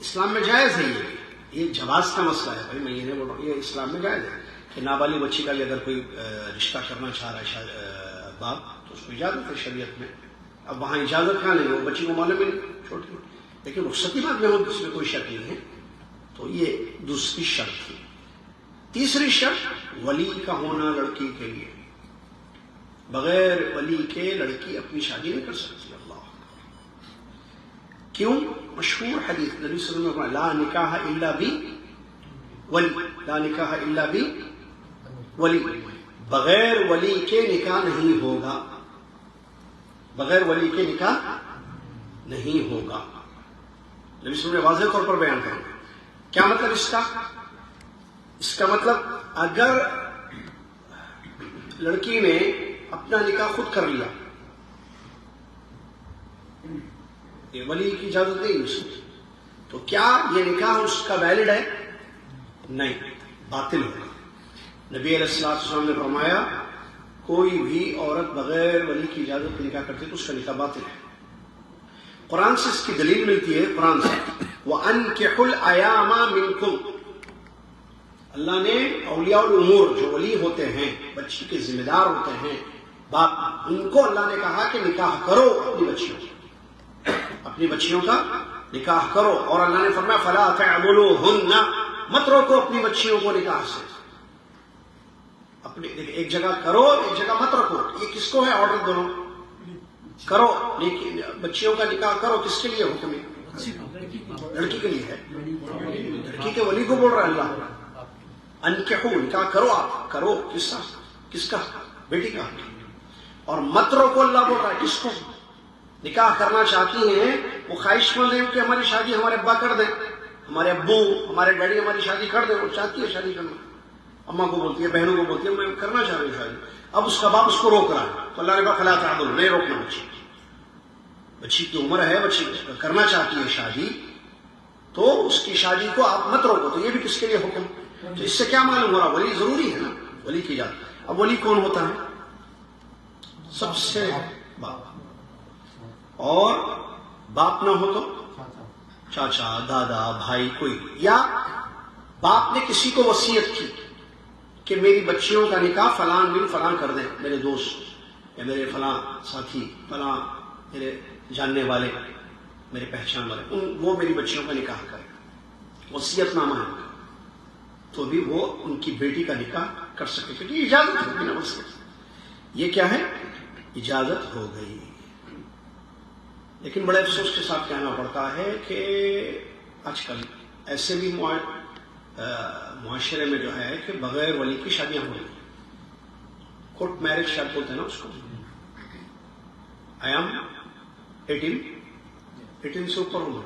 A: اسلام میں جائز ہے یہ جواز کا مسئلہ ہے بھائی. میں یہ نہیں بول رہا ہوں، یہ اسلام میں جائز ہے کہ نابالغ بچی کا بھی اگر کوئی رشتہ کرنا چاہ رہا ہے باپ تو اس کو اجازت ہے شریعت میں. اب وہاں اجازت کہاں نہیں، وہ بچی کو معلوم ہی نہیں چھوٹی، لیکن رخصتی بات میں ہو اس میں کوئی شک نہیں ہے. تو یہ دوسری شرط تھی. تیسری شرط ولی کا ہونا لڑکی کے لیے. بغیر ولی کے لڑکی اپنی شادی نہیں کر سکتی. اللہ کیوں؟ مشہور حدیث نبی صلی اللہ علیہ وسلم لا نکاح الا بی ولی، لا نکاح الا بی ولی، بغیر ولی کے نکاح نہیں ہوگا. بغیر ولی کے نکاح نہیں ہوگا. نبی صلی اللہ علیہ وسلم واضح طور پر بیان کریں. کیا مطلب اس کا؟ اس کا مطلب اگر لڑکی نے اپنا نکاح خود کر لیا، یہ ولی کی اجازت نہیں اس میں، تو کیا یہ نکاح اس کا ویلڈ ہے؟ نہیں، باطل ہوگا. نبی علیہ السلام نے فرمایا کوئی بھی عورت بغیر ولی کی اجازت نکاح کرتی ہے تو اس کا نکاح باطل ہے. قرآن سے اس کی دلیل ملتی ہے. قرآن سے وَأَنْكِحُوا الْأَيَامَ مِنْكُمْ، اللہ نے اولیاء الامور جو ولی ہوتے ہیں، بچی کے ذمہ دار ہوتے ہیں باپ، ان کو اللہ نے کہا کہ نکاح کرو اپنی بچیوں کا، اپنی بچیوں کا نکاح کرو. اور اللہ نے فرمایا فَلَا تَعْضُلُوهُنَّ، مت روکو اپنی بچیوں کو نکاح سے. اپنی ایک جگہ کرو ایک جگہ مت رکھو. یہ کس کو ہے آرڈر؟ دونوں کرو، لیکن بچیوں کا نکاح کرو. کس کے لیے حکم ہے؟ لڑکی کے لیے ہے. لڑکی کے ولی کو بول رہا ہے اللہ انکحو، نکاح کرو. آپ کرو کس کا؟ بیٹی کا. اور مت روکو اللہ بول رہا ہے کس کو؟ نکاح کرنا چاہتی ہیں، وہ خواہش مند ہے کہ ہماری شادی ہمارے ابا کر دیں، ہمارے ابو ہمارے ڈیڈی ہماری شادی کر دیں. وہ چاہتی ہے شادی کرنا، اماں کو بولتی ہے، بہنوں کو بولتی ہے میں کرنا چاہ رہی ہوں شادی. اب اس کا باپ اس کو روک رہا ہے تو اللہ نے کہا فلا تعضلوا، نہیں روکنا. بچی کی عمر ہے، بچی کرنا چاہتی ہے شادی، تو اس کی شادی کو آپ مت روکو. تو یہ بھی کس کے لیے حکم؟ تو اس سے کیا معلوم ہو رہا؟ ولی ضروری ہے نا، ولی کی اجازت. اب ولی کون ہوتا ہے؟ سب سے باپ. اور باپ نہ ہو تو چاچا، دادا، بھائی کوئی. یا باپ نے کسی کو وصیت کی کہ میری بچیوں کا نکاح فلان بن فلان کر دیں، میرے دوست یا میرے فلاں ساتھی، فلاں میرے جاننے والے، میرے پہچان والے، وہ میری بچیوں کا نکاح کریں. وصیت نامہ ہے تو بھی وہ ان کی بیٹی کا نکاح کر سکتے، کیونکہ اجازت ہوگی نا وصیت. یہ کیا ہے؟ اجازت ہو گئی. لیکن بڑے افسوس کے ساتھ کہنا پڑتا ہے کہ آج کل ایسے بھی معاشرے میں جو ہے کہ بغیر ولی کی شادیاں ہو رہی ہیں. کورٹ میرج شاید بولتے ہیں نا اس کو. آئی ایم 18 سے اوپر عمر.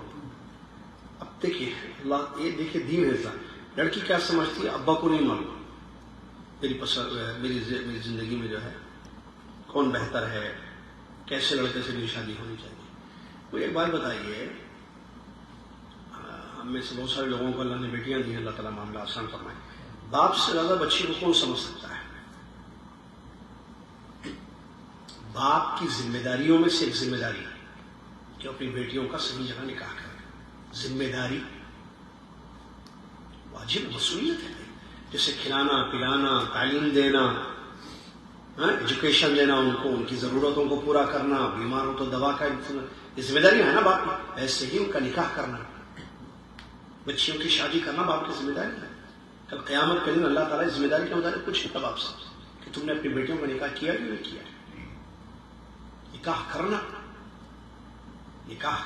A: اب دیکھیے اللہ، یہ دیکھیے دین ہے. لڑکی کیا سمجھتی ہے؟ ابا کو نہیں معلوم میری زندگی میں جو ہے کون بہتر ہے، کیسے لڑکے سے میری شادی ہونی چاہیے. مجھے ایک بات بتائیے، ہم میں سے بہت سارے لوگوں کو اللہ نے بیٹیاں دی ہیں، اللہ تعالیٰ معاملہ آسان فرمائے. باپ سے زیادہ بچی کو کون سمجھ سکتا ہے؟ باپ کی ذمہ داریوں میں سے ایک ذمہ داری ہے کہ اپنی بیٹیوں کا صحیح جگہ نکاح کرے. ذمہ داری، واجب مسئولیت ہے. جیسے کھلانا پلانا، تعلیم دینا، ایجوکیشن دینا ان کو، ان کی ضرورتوں کو پورا کرنا، بیمار ہو تو دوا کا، یہ ذمہ داری ہے نا باپ کی. ایسے ہی ان کا نکاح کرنا، بچیوں کی شادی کرنا باپ کی ذمہ داری ہے. کل قیامت کے دن اللہ تعالیٰ ذمہ داری کے متعلق پوچھے گا باپ سے کہ تم نے اپنی بیٹیوں کا نکاح کیا کہ نہیں کیا. نکاح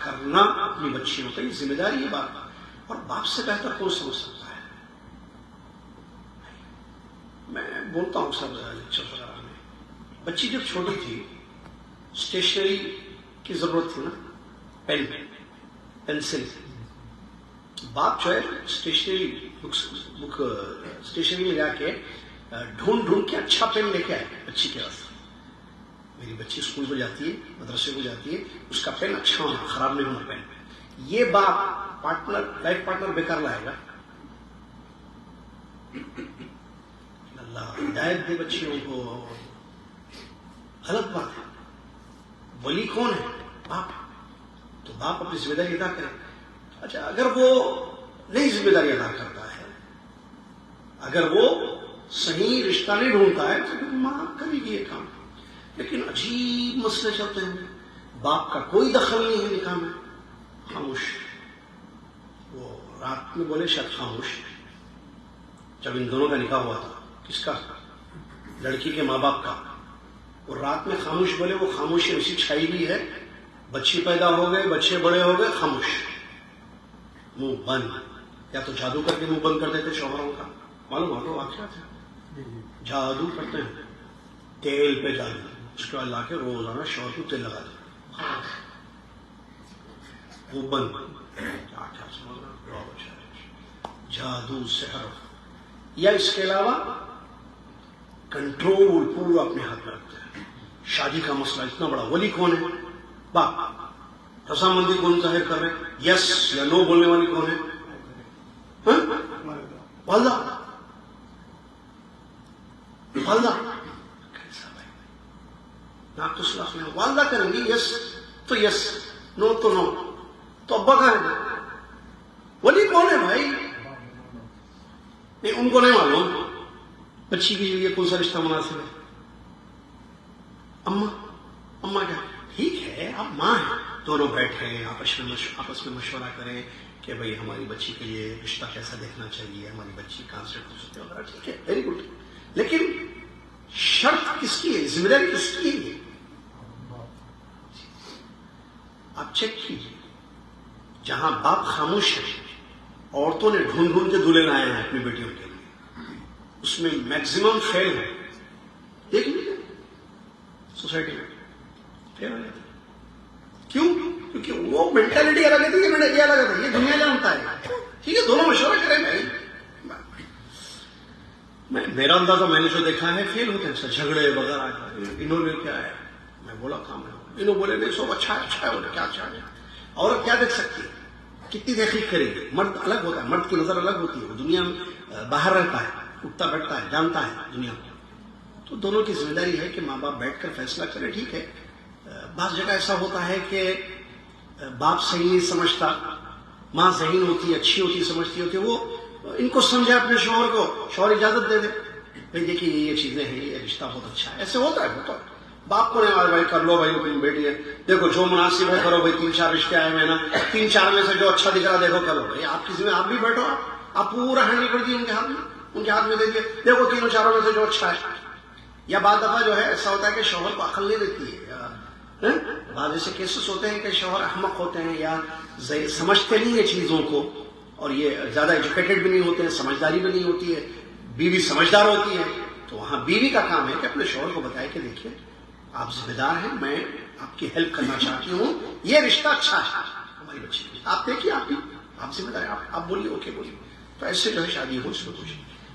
A: کرنا اپنی بچیوں کا یہ ذمہ داری ہے باپ. اور باپ سے بہتر کون سمجھ سکتا ہے؟ میں بولتا ہوں سب لیکچر وغیرہ میں، بچی جب چھوٹی تھی اسٹیشنری کی ضرورت تھی نا، پین پینسل. باپ جو ہے اسٹیشنری بک اسٹیشنری میں جا کے ڈھونڈ کے اچھا پین لے کے آئے بچی کے واسطے. میری بچی اسکول کو جاتی ہے، مدرسے کو جاتی ہے، اس کا پین اچھا ہونا، خراب نہیں ہونا پین. یہ باپ لائف پارٹنر بیکار لائے گا؟ اللہ ہدایت دے بچیوں کو. غلط بات ہے. ولی کون ہے؟ باپ. تو باپ اپنی ذمہ داری ادا کرے. اچھا اگر وہ نہیں ذمہ داری ادا کرتا ہے، اگر وہ صحیح رشتہ نہیں ڈھونڈتا ہے تو ماں کرے گی یہ کام. لیکن عجیب مسئلے چلتے ہیں، باپ کا کوئی دخل نہیں ہے نکاح میں، خاموش. وہ رات میں بولے شاید خاموش. جب ان دونوں کا نکاح ہوا تھا, کس کا؟ لڑکی کے ماں باپ کا. اور رات میں خاموش بولے, وہ خاموشی اسی چھائی ہوئی ہے. بچی پیدا ہو گئے, بچے بڑے ہو گئے, خاموش, منہ بند. یا تو جادو کر کے منہ بند کر دیتے شوہروں کا. معلوم ہو تو واقعہ تھا, جادو کرتے ہیں, تیل پہ جادو, اس کے بعد لا کے روزانہ شوہر کو تیل لگا دیں, منہ بند. کیا کیا سمجھنا, جادو سحر. یا اس کے علاوہ کنٹرول پورا اپنے ہاتھ میں رکھتے ہیں. شادی کا مسئلہ اتنا بڑا, ولی کون ہے؟ باپ. رضامندی کون ظاہر کر رہے ہیں؟ یس یا نو بولنے والی کون ہے؟ والدہ. والدہ ناقص لاخ میں والدہ کریں گی, یس تو یس, نو تو نو. تو ابا کہاں ہے؟ ولی کون ہے بھائی؟ نہیں, ان کو نہیں معلوم بچی کے لیے کون سا رشتہ مناسب ہے. اما کیا ٹھیک ہے, اب ماں ہے, دونوں بیٹھے آپس میں مشورہ کریں کہ بھئی ہماری بچی کے لیے رشتہ کیسا دیکھنا چاہیے, ہماری بچی کہاں سے ہو سکتے وغیرہ. ٹھیک ہے, ویری گڈ. لیکن شرط کس کی ہے, ذمہ داری کس کی ہے؟ آپ چیک کیجیے, جہاں باپ خاموش ہے, عورتوں نے ڈھونڈ کے دولہے لائے ہیں اپنی بیٹیوں کے لیے, اس میں میکسیمم فیل ہے. دیکھ لیجیے سوسائٹی میں فیل ہو جاتا ہے. کیوں؟ کیونکہ وہ مینٹالٹی الگ ہے, یہ الگ ہے, یہ دنیا جانتا ہے. ٹھیک ہے, دونوں مشورہ کریں. میرا اندازہ میں نے جو دیکھا ہے فیل ہوتے ہیں سر, جھگڑے وغیرہ. انہوں نے کیا ہے, میں بولا کام ہے, انہوں بولے نہیں سب اچھا ہے, بولے کیا اچھا ہے. عورت کیا دیکھ سکتی ہے, کتنی تحقیق کرے گی. مرد الگ ہوتا ہے, مرد کی نظر الگ ہوتی ہے, وہ دنیا میں باہر رہتا ہے, اٹھتا بیٹھتا ہے, جانتا ہے دنیا کو. تو دونوں کی ذمہ داری ہے کہ ماں باپ بیٹھ کر فیصلہ کرے. ٹھیک ہے, بعض جگہ ایسا ہوتا ہے کہ باپ صحیح نہیں سمجھتا, ماں ذہین ہوتی ہے, اچھی ہوتی ہے, سمجھتی ہوتی ہے, وہ ان کو سمجھے اپنے شوہر کو, شوہر اجازت دے دے, بھائی دیکھیے یہ چیزیں ہیں, یہ رشتہ بہت اچھا ہے. ایسے ہوتا ہے. باپ کو نہیں, بھائی کر لو, بھائی تم بیٹی ہے, دیکھو جو مناسب ہے کرو. بھائی 3-4 رشتے آئے ہوئے نا, 3-4 میں سے جو اچھا دکھ رہا دیکھو کرو. بھائی آپ کسی میں آپ بھی بیٹھو, آپ پورا ہینڈل کر دیے ان کے ہاتھ میں دے دیے, دیکھو 3-4 میں سے جو اچھا ہے. یا بعض دفعہ جو ہے ایسا ہوتا ہے کہ شوہر کو عقل نہیں دیتی ہے. بعض ایسے کیسز ہوتے ہیں کہ شوہر احمق ہوتے ہیں یا سمجھتے نہیں ہیں چیزوں کو, اور یہ زیادہ ایجوکیٹڈ بھی نہیں ہوتے ہیں, سمجھداری بھی نہیں ہوتی ہے. بیوی سمجھدار ہوتی ہے, تو وہاں بیوی کا کام ہے کہ اپنے شوہر کو بتائے کہ دیکھیے آپ ذمہ دار ہیں, میں آپ کی ہیلپ کرنا چاہتی ہوں, یہ رشتہ اچھا ہے ہماری بچی کے, آپ دیکھیے آپ ذمہ دار, آپ بولیے, اوکے بولیے. تو ایسے جو ہے شادی ہو, اس میں کچھ.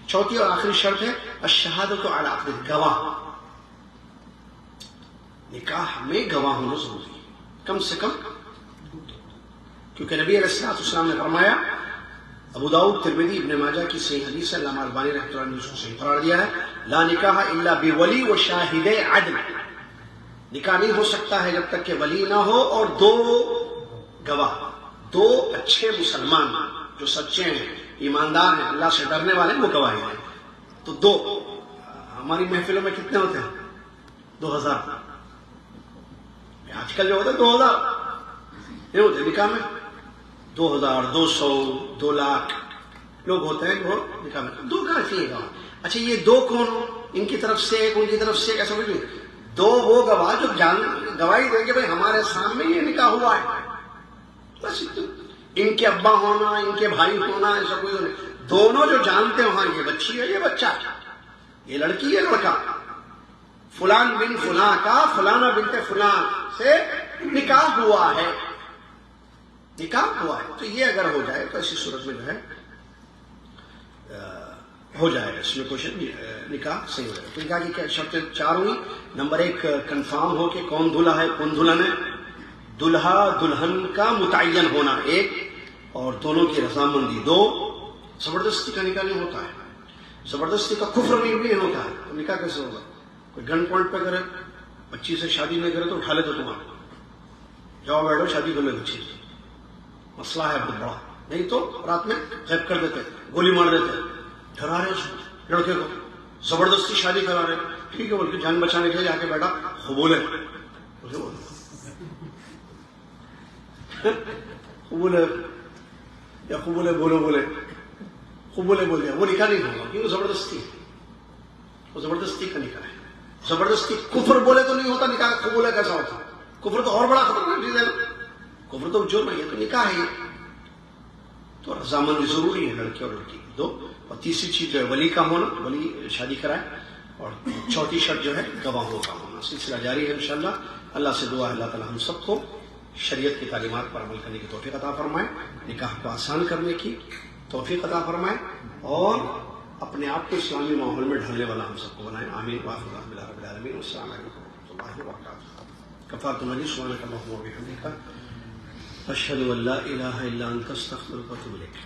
A: چوتھی اور آخری شرط ہے الشہادۃ علی عقد, گواہ. نکاح میں گواہ ہونا ضروری ہے, کم سے کم. کیونکہ نبی علیہ السلام نے فرمایا, ابو داؤد, ترمذی, ابن ماجہ کی صحیح حدیث ہے, علامہ البانی رحمۃ اللہ نے اس کو صحیح قرار دیا ہے, لا نکاح الا بولی و شاہد عدل. نکاح نہیں ہو سکتا ہے جب تک کہ ولی نہ ہو اور 2 گواہ, 2 اچھے مسلمان جو سچے ہیں, ایماندار ہیں, اللہ سے ڈرنے والے ہیں, وہ گواہی ہیں. تو 2. ہماری محفلوں میں کتنے ہوتے ہیں؟ 2000. آج کل جو ہوتا ہے 2000 نہیں ہوتے نکاح میں, 2000, 200, 2 لاکھ لوگ ہوتے ہیں وہ نکاح میں. 2 کافی ہے گواہ. اچھا یہ 2 کون ہو؟ ان کی طرف سے ایک, ان کی طرف سے ایک, ایسا کچھ نہیں. 2 وہ گواہ جو گواہی دیں گے بھائی ہمارے سامنے یہ نکاح ہوا ہے, بس. ان کے ابا ہونا, ان کے بھائی ہونا, ایسا کوئی نہیں. دونوں جو جانتے ہیں, ہاں یہ بچی ہے, یہ بچہ, یہ لڑکی ہے, لڑکا, فلان بن فلاں کا فلانہ بنت فلاں سے نکاح ہوا ہے, نکاح ہوا ہے. تو یہ اگر ہو جائے تو ایسی صورت میں جو ہے ہو جائے گا, اس میں کوئی نکاح صحیح ہو جائے گا. تو نکاح کی کیا شرطیں 4 ہوئی. نمبر 1, کنفرم ہو کہ کون دلہا ہے کون دلہن ہے. دلہا دلہن کا متعین ہونا 1, اور دونوں کی رضامندی 2. زبردستی کا نکاح نہیں ہوتا ہے, زبردستی کا کفر بھی نہیں ہوتا ہے. تو نکاح کیسے ہوگا؟ کوئی گن پوائنٹ پہ کرے, بچی سے شادی نہیں کرے تو اٹھا لے تو تمہارا, جاؤ بیٹھو شادی کر لے بچی سے, مسئلہ ہے بہت بڑا. نہیں تو رات میں غائب کر دیتے, گولی مار دیتے, ڈرا رہے اس لڑکے کو, زبردستی شادی کرا رہے. ٹھیک ہے بول کے جان بچانے کے لیے جا کے بیٹھا, قبول ہے, قبول ہے. یا قبولے بولے قبولے بول دیا، وہ نکاح نہیں ہوگا کیونکہ زبردستی ہے، وہ زبردستی کا نکاح ہے. زبردستی کفر بولے تو نہیں ہوتا نکاح، قبولے کیسا ہوتا؟ کفر تو اور بڑا خطرناک چیز ہے نا، کفر تو جو نہیں ہے تو نکاح ہے. تو رضامندی ضروری ہے لڑکے اور لڑکی دو. اور تیسری چیز جو ہے ولی کا ہونا، ولی شادی کرائے. اور چوتھی شرط جو ہے گواہوں کا ہونا. سلسلہ جاری ہے انشاءاللہ. اللہ سے دعا ہے اللہ تعالی ہم سب کو شریعت کی تعلیمات پر عمل کرنے کی توفیق عطا فرمائے، نکاح کو آسان کرنے کی توفیق عطا فرمائے، اور اپنے آپ کو اسلامی ماحول میں ڈھالنے والا ہم سب کو بنائے. آمین. وآخر دعوانا رب العالمین. السلام علیکم ورحمۃ اللہ وبرکاتہ. کفارۃ المجلس سبحانک اللہم وبحمدک اشہد ان لا الہ الا انت استغفرک واتوب الیک.